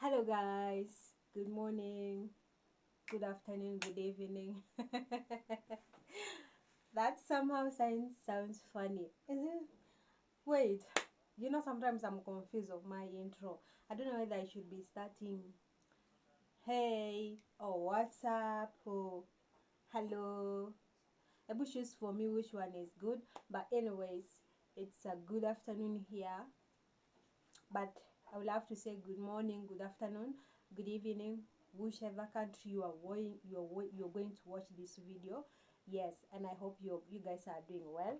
Hello guys, good morning, good afternoon, good evening. That somehow sounds funny. Is it? Wait, sometimes I'm confused of my intro. I don't know whether I should be starting hey or what's up or hello. Able choose for me which one is good. But anyways, it's a good afternoon here. But I will have to say good morning, good afternoon, good evening, whichever country you're going to watch this video. Yes, and I hope you guys are doing well.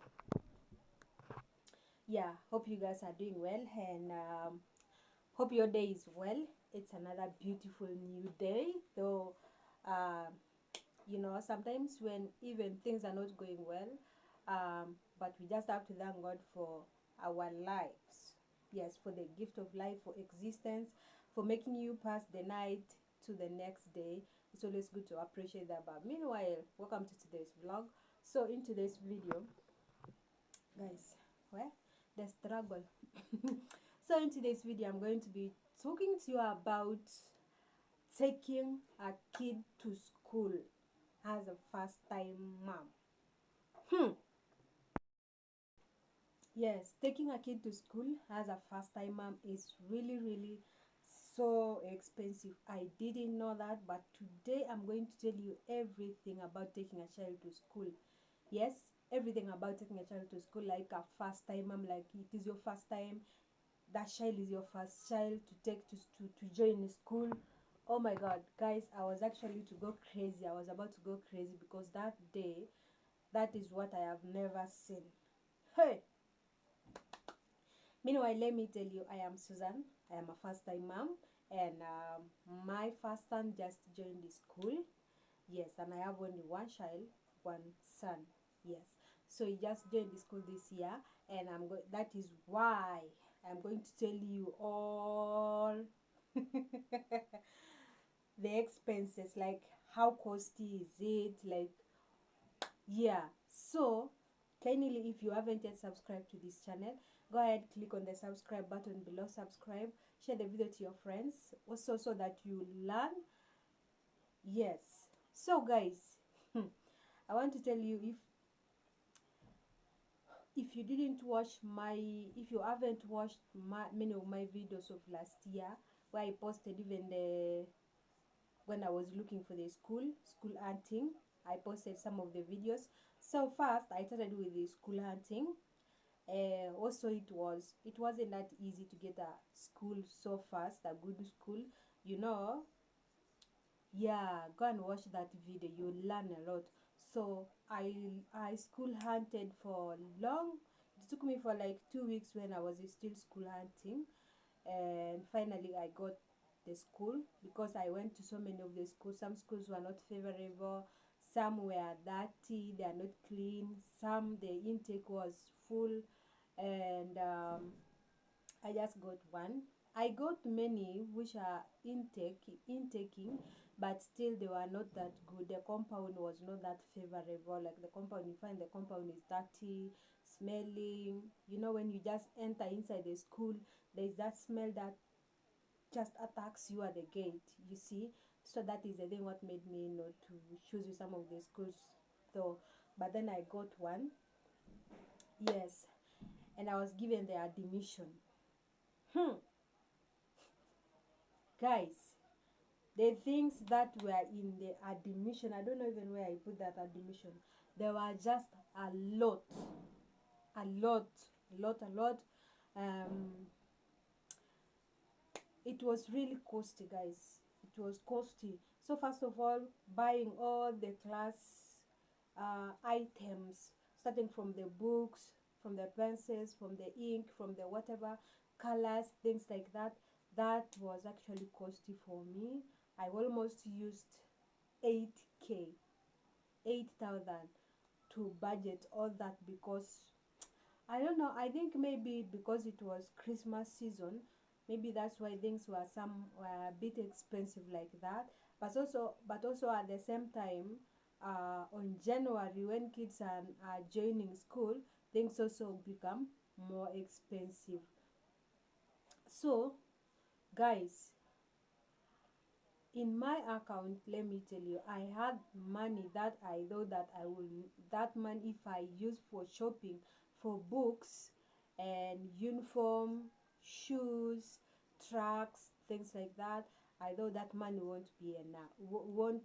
Yeah, hope you guys are doing well, and hope your day is well. It's another beautiful new day, though. Um, sometimes when even things are not going well, but we just have to thank God for our lives. Yes, for the gift of life, for existence, for making you pass the night to the next day. It's always good to appreciate that. But meanwhile, welcome to today's vlog. So in today's video, guys, where the struggle. So in today's video, I'm going to be talking to you about taking a kid to school as a first time mom. Yes, taking a kid to school as a first time mom is really so expensive. I didn't know that, but today I'm going to tell you everything about taking a child to school. Yes, everything about taking a child to school, like a first time mom, like it is your first time, that child is your first child to take to join school. Oh my god, guys, I was actually to go crazy. I was about to go crazy because that day, that is what I have never seen. Hey, meanwhile, let me tell you, I am Susan. I am a first time mom, and my first son just joined the school. Yes, and I have only one child, one son. Yes, so he just joined the school this year, and that is why I'm going to tell you all the expenses, like how costly is it, like yeah. So kindly, if you haven't yet subscribed to this channel, go ahead, click on the subscribe button below, subscribe, share the video to your friends also so that you learn. Yes, so guys, I want to tell you, if you didn't watch my if you haven't watched many of my videos of last year, where I posted even the when I was looking for the school hunting, I posted some of the videos. So first I started with the school hunting. Also, it wasn't that easy to get a school so fast, a good school, you know. Yeah, go and watch that video, you'll learn a lot. So I school hunted for long. It took me for like 2 weeks when I was still school hunting, and finally I got the school, because I went to so many of the schools. Some schools were not favorable, some were dirty, they are not clean, some the intake was full, and I just got one. I got many which are intaking, but still they were not that good. The compound was not that favorable. Like the compound, you find the compound is dirty, smelling. You know, when you just enter inside the school, there is that smell that just attacks you at the gate. You see, so that is the thing what made me not to choose with some of the schools. So, but then I got one. Yes, and I was given the admission. Hmm, guys, the things that were in the admission, I don't know even where I put that admission. There were just a lot, a lot, a lot. um it was really costly, guys. It was costly. So first of all, buying all the class items, starting from the books, from the pencils, from the ink, from the whatever colors, things like that, that was actually costly for me. I almost used 8k, 8,000 to budget all that, because I don't know, I think maybe because it was Christmas season, maybe that's why things were a bit expensive like that. But also at the same time, on January, when kids are joining school, things also become more expensive. So guys, in my account, let me tell you, I had money that I thought that I will, that money if I use for shopping, for books and uniform, shoes, tracks, things like that, I thought that money won't be enough, won't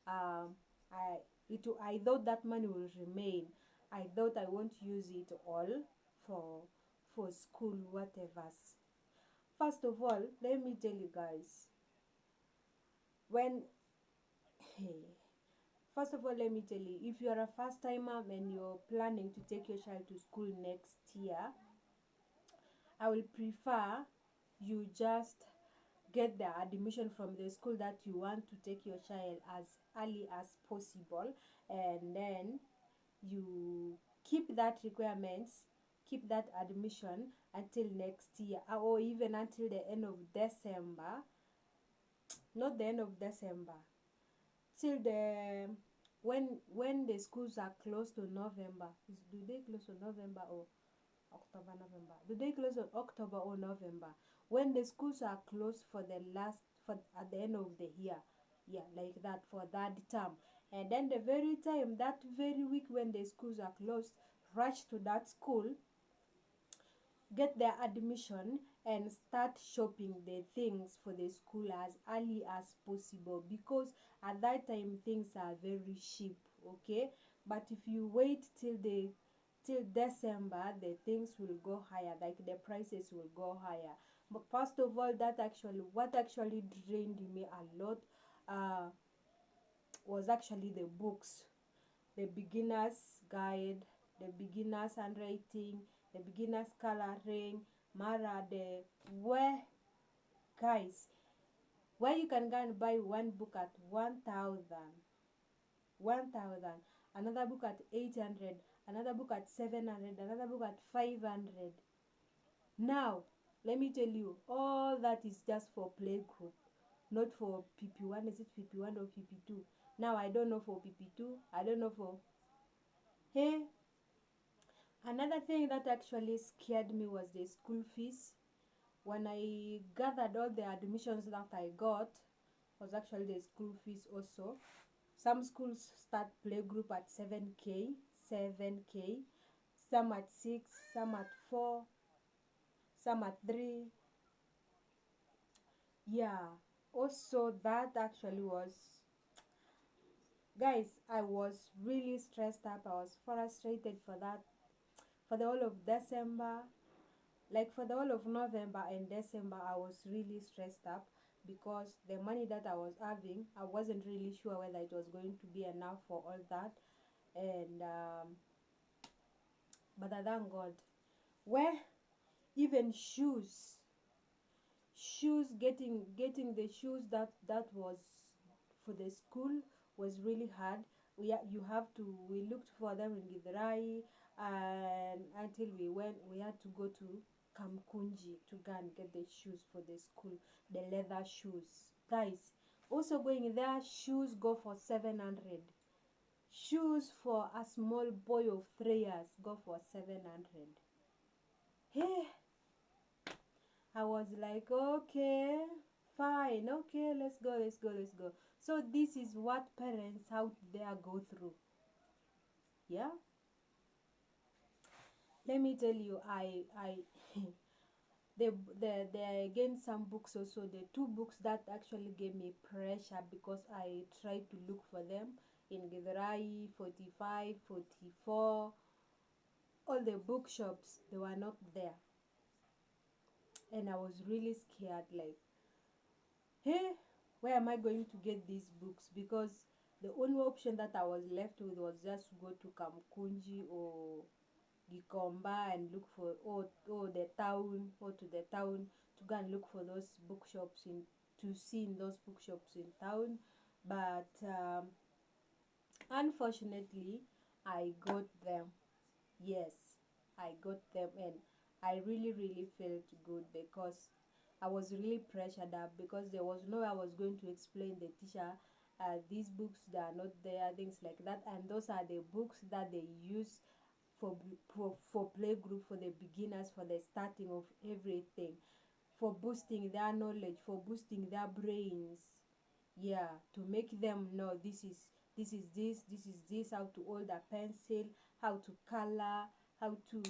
um I I thought that money will remain. I thought I won't use it all for school, whatever. First of all, let me tell you guys, when first of all, let me tell you, if you are a first timer and you're planning to take your child to school next year, I will prefer you just get the admission from the school that you want to take your child as early as possible, and then you keep that requirements, keep that admission until next year, or even until the end of December, not the end of December, till the when the schools are closed to November. Do they close on November or October, November? Do they close on October or November? When the schools are closed for the last, for at the end of the year, yeah, like that, for that term. And then the very time, that very week when the schools are closed, rush to that school, get their admission, and start shopping the things for the school as early as possible, because at that time things are very cheap, okay? But if you wait till December, the things will go higher, like the prices will go higher. But first of all, that actually, what actually drained me a lot uh was actually the books, the beginner's guide, the beginner's handwriting, the beginner's coloring, Mara, the where, guys, where you can go and buy one book at 1,000, another book at 800, another book at 700, another book at 500. Now, let me tell you, all that is just for play group, not for PP1. Is it PP1 or PP2? Now, I don't know for PP2. I don't know for, hey, another thing that actually scared me was the school fees. When I gathered all the admissions that I got, was actually the school fees also. Some schools start playgroup at 7K, 7K, some at 6, some at 4, some at 3. Yeah, also that actually was, guys, I was really stressed up. I was frustrated for that, for the whole of December. Like for the whole of November and December, I was really stressed up because the money that I was having, I wasn't really sure whether it was going to be enough for all that. And but I thank God. Where even shoes, getting the shoes that was for the school was really hard. We looked for them in Githurai, and until we had to go to Kamkunji to go and get the shoes for the school, the leather shoes, guys. Also going there, shoes go for 700. Shoes for a small boy of 3 years go for 700. Hey, I was like, okay, fine, okay, let's go, let's go, let's go. So this is what parents out there go through. Yeah, let me tell you, I there again some books also, the two books that actually gave me pressure because I tried to look for them in Githurai 45, 44, all the bookshops, they were not there, and I was really scared, like, hey, where am I going to get these books? Because the only option that I was left with was just to go to Kamkunji or Gikomba and look for, or the town, or to the town to go and look for those bookshops in, to see in those bookshops in town. But unfortunately, I got them. Yes, I got them, and I really felt good because I was really pressured up, because there was no way I was going to explain the teacher these books, they are not there, things like that. And those are the books that they use for playgroup, for the beginners, for the starting of everything. for boosting their knowledge, for boosting their brains. Yeah, to make them know this is this, how to hold a pencil, how to color, how to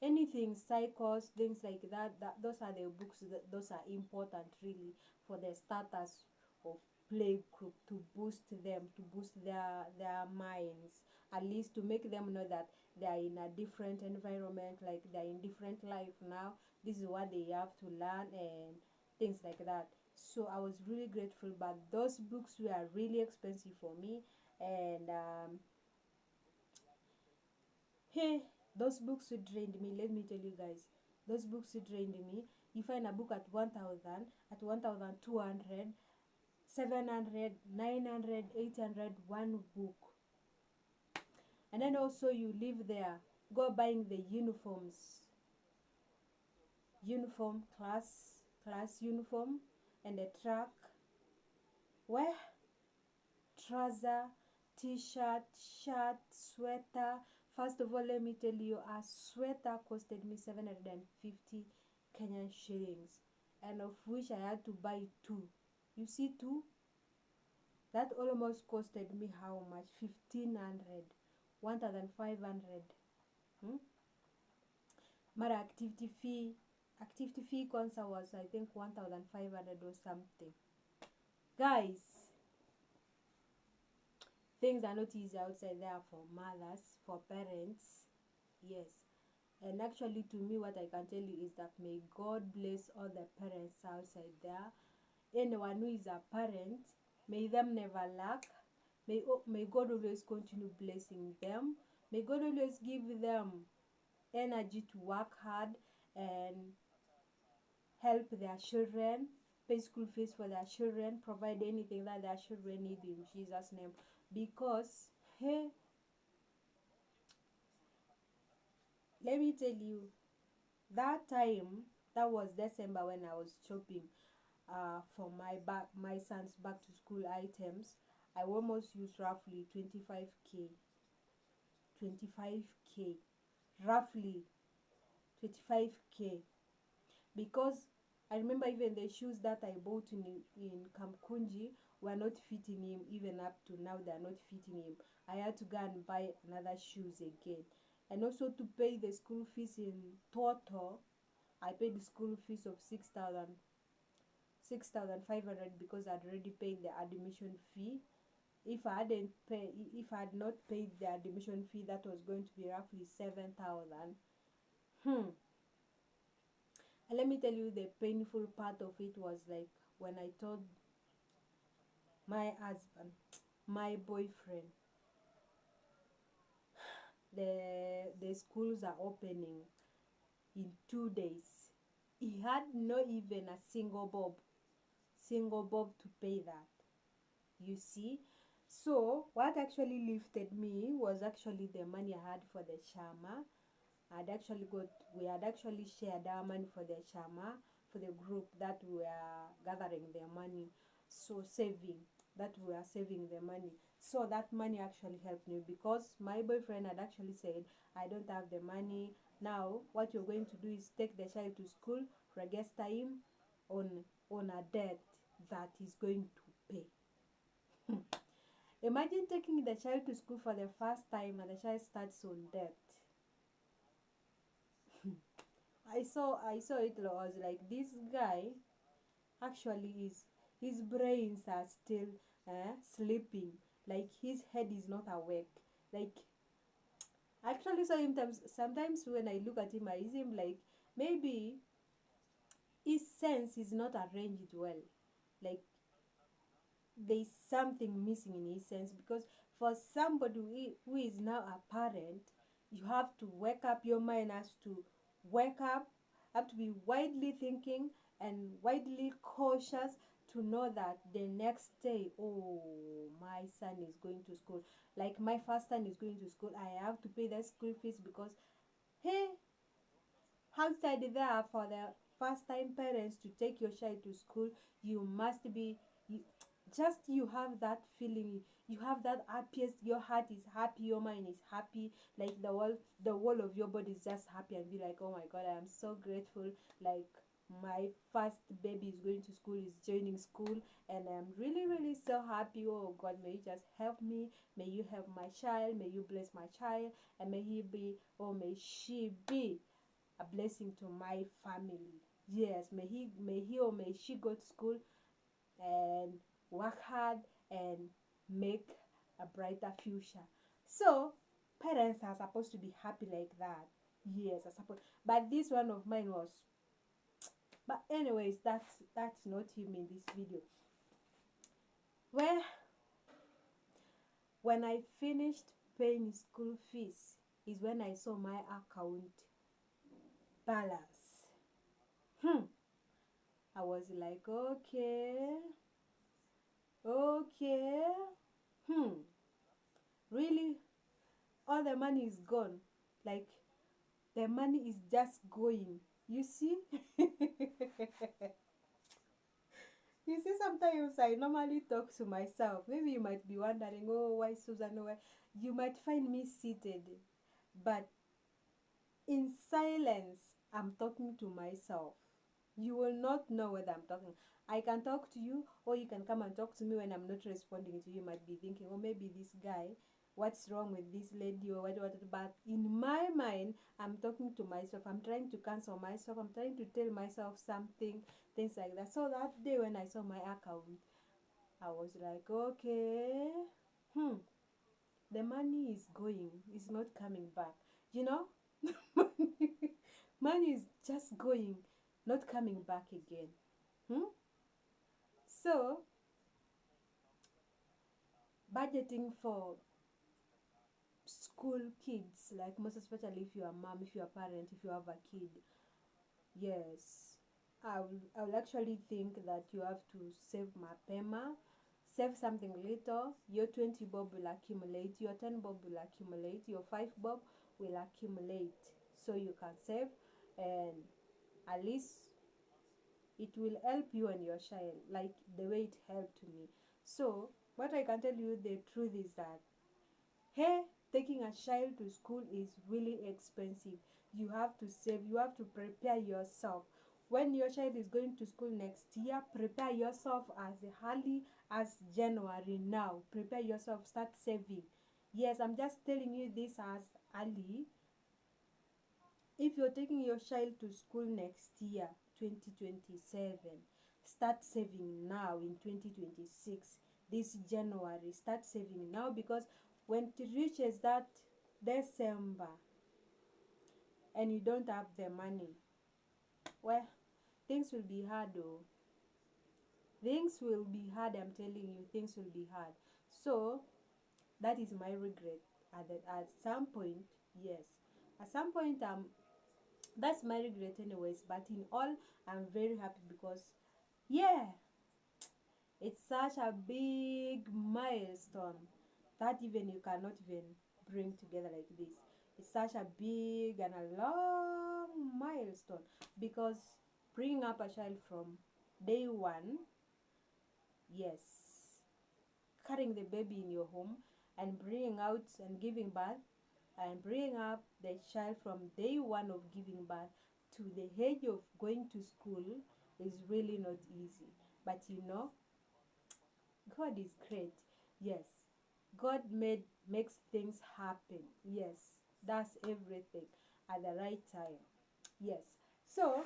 anything, cycles, things like that. Those are the books those are important really for the starters of play group, to boost them, to boost their minds, at least to make them know that they are in a different environment, like they're in different life now. This is what they have to learn and things like that. So I was really grateful, but those books were really expensive for me. And hey, those books drained me. Let me tell you guys, those books drained me. You find a book at 1,000, at 1,200, 700, 900, 800, one book. And then also you live there, go buying the uniforms, uniform, class uniform, and the track. Where trouser, t-shirt, shirt, sweater. First of all, let me tell you, a sweater costed me 750 Kenyan shillings, and of which I had to buy two. You see, two? That almost costed me how much? 1,500, 1,500. Hmm? My activity fee concert was, I think, 1,500 or something. Guys, things are not easy outside there for mothers, for parents. Yes. And actually, to me, what I can tell you is that may God bless all the parents outside there. Anyone who is a parent, may them never lack. May God always continue blessing them. May God always give them energy to work hard and help their children, pay school fees for their children, provide anything that their children need in Jesus' name. Because, hey, let me tell you, that time, that was December when I was shopping for my son's back to school items. I almost used roughly 25k, roughly 25k, because I remember even the shoes that I bought in Kamkunji were not fitting him. Even up to now, they are not fitting him. I had to go and buy another shoes again, and also to pay the school fees in total. I paid the school fees of 6,500 because I'd already paid the admission fee. If I had not paid the admission fee, that was going to be roughly 7,000. And let me tell you, the painful part of it was like when I told my husband, my boyfriend, the schools are opening in 2 days. He had not even a single bob to pay that. You see? So what actually lifted me was actually the money I had for the shama. We had actually shared our money for the shama, for the group that we were gathering the money. So we are saving the money. So that money actually helped me, because my boyfriend had actually said, I don't have the money. Now what you're going to do is take the child to school, register him on a debt that he's going to pay. Imagine taking the child to school for the first time and the child starts on debt. I saw it. I was like, this guy actually is, his brains are still sleeping. Like his head is not awake. Like, actually, sometimes when I look at him, I see him like maybe his sense is not arranged well. Like there's something missing in his sense, because for somebody who is now a parent, you have to wake up, your mind has to wake up, have to be widely thinking and widely cautious to know that the next day, oh, my son is going to school. Like my first son is going to school, I have to pay the school fees, because hey, outside there, for the first time parents to take your child to school, you must be, you, just you have that feeling, you have that happiest, your heart is happy, your mind is happy, like the whole of your body is just happy, and be like, oh my god, I am so grateful. Like my first baby is going to school, is joining school, and I'm really, really so happy. Oh God, may you just help me, may you help my child, may you bless my child, and may he be, or may she be a blessing to my family. Yes, may he or may she go to school and work hard and make a brighter future. So parents are supposed to be happy like that. Yes, I suppose. But this one of mine was, but anyways, that's not him in this video. Well, when I finished paying school fees is when I saw my account balance. I was like, okay, okay, really, all the money is gone. Like, the money is just going. You see? You see, sometimes I normally talk to myself. Maybe you might be wondering, oh, why Susan? Why? You might find me seated, but in silence, I'm talking to myself. You will not know whether I'm talking. I can talk to you, or you can come and talk to me when I'm not responding to you. You might be thinking, oh, maybe this guy, what's wrong with this lady, or what. But in my mind, I'm talking to myself. I'm trying to cancel myself. I'm trying to tell myself something, things like that. So that day when I saw my account, I was like, okay, the money is going, it's not coming back. You know, money is just going, not coming back again. So, budgeting for school kids, like most especially if you're a mom, if you're a parent, if you have a kid, yes, I will actually think that you have to save mapema, save something little. Your 20 bob will accumulate, your 10 bob will accumulate, your 5 bob will accumulate, so you can save, and at least it will help you and your child like the way it helped me. So what I can tell you, the truth is that, hey, taking a child to school is really expensive. You have to save, you have to prepare yourself. When your child is going to school next year, prepare yourself as early as January now. Prepare yourself, start saving. Yes, I'm just telling you this as early. If you're taking your child to school next year, 2027, start saving now in 2026. This January, start saving now, because when it reaches that December and you don't have the money, well, things will be hard though. Things will be hard, I'm telling you, things will be hard. So that is my regret at some point. Yes, at some point, that's my regret anyways, but in all, I'm very happy because, yeah, it's such a big milestone that even you cannot even bring together like this. It's such a big and a long milestone, because bringing up a child from day one, yes, carrying the baby in your home and bringing out and giving birth, and bringing up the child from day one of giving birth to the age of going to school is really not easy. But you know, God is great. Yes, God makes things happen. Yes, that's everything at the right time. Yes. So,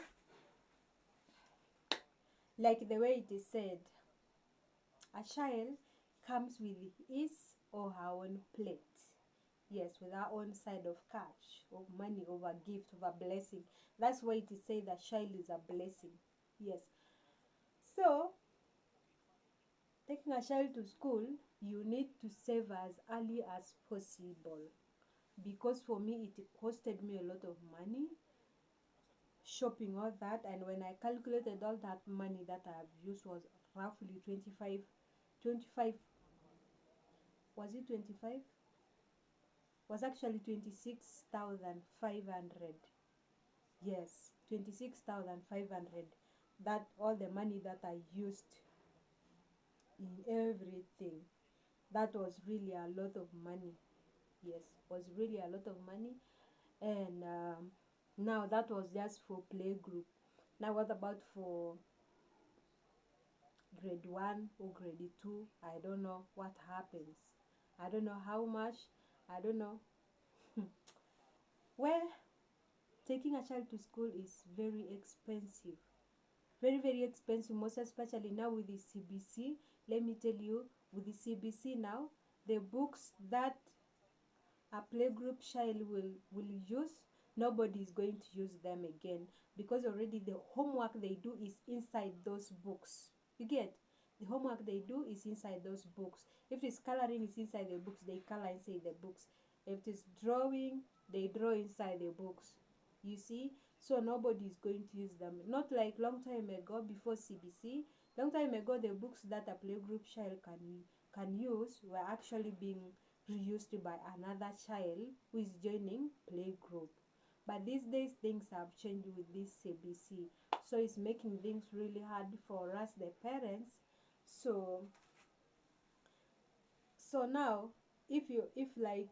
like the way it is said, a child comes with his or her own plate. Yes, with our own side of cash, of money, of a gift, of a blessing. That's why it is said that child is a blessing. Yes. So, taking a child to school, you need to save as early as possible. Because for me, it costed me a lot of money, shopping, all that. And when I calculated all that money that I have used was roughly 25, was it 25? Was actually 26,500. Yes, 26,500. That all the money that I used in everything. That was really a lot of money. Yes, was really a lot of money. And now that was just for play group. Now what about for grade 1 or grade 2? I don't know what happens. I don't know how much. I don't know. Well, taking a child to school is very expensive. Very, very expensive, most especially now with the CBC. Let me tell you, with the CBC now, the books that a playgroup child will use, nobody is going to use them again, because already the homework they do is inside those books. You get, the homework they do is inside those books. If it's coloring, it's inside the books, they color inside the books. If it's drawing, they draw inside the books, you see. So nobody is going to use them, not like long time ago before CBC. Long time ago, the books that a playgroup child can use were actually being reused by another child who is joining playgroup. But these days things have changed with this CBC, so it's making things really hard for us the parents. So now, if like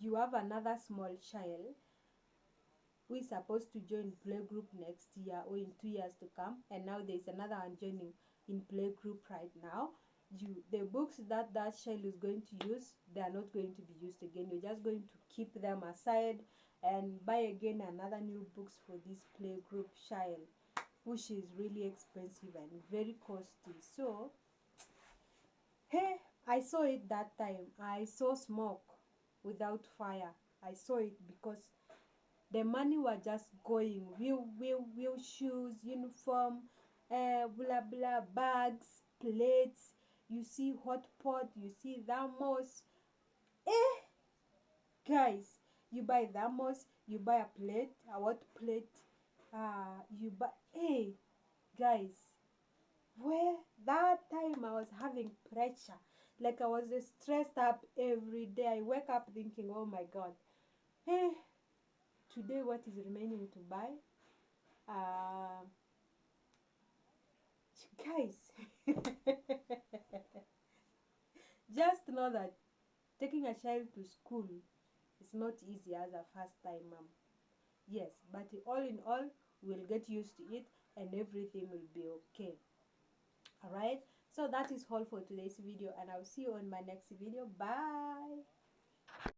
you have another small child who is supposed to join playgroup next year or in 2 years to come, and now there's another one joining in playgroup right now, the books that that child is going to use, they are not going to be used again. You're just going to keep them aside and buy again another new books for this playgroup child, which is really expensive and very costly. So hey, I saw it that time. I saw smoke without fire. I saw it because the money were just going. Wheel shoes, uniform, blah blah, bags, plates. You see hot pot, you see thermos. Eh, guys, you buy thermos, you buy a plate, a hot plate. You buy. Hey, guys, where that time I was having pressure, like I was stressed up every day. I wake up thinking, oh my god, hey, today what is remaining to buy? uh Guys, just know that taking a child to school is not easy as a first time mom. Yes, but all in all, we'll get used to it and everything will be okay. All right, so that is all for today's video, and I'll see you on my next video. Bye.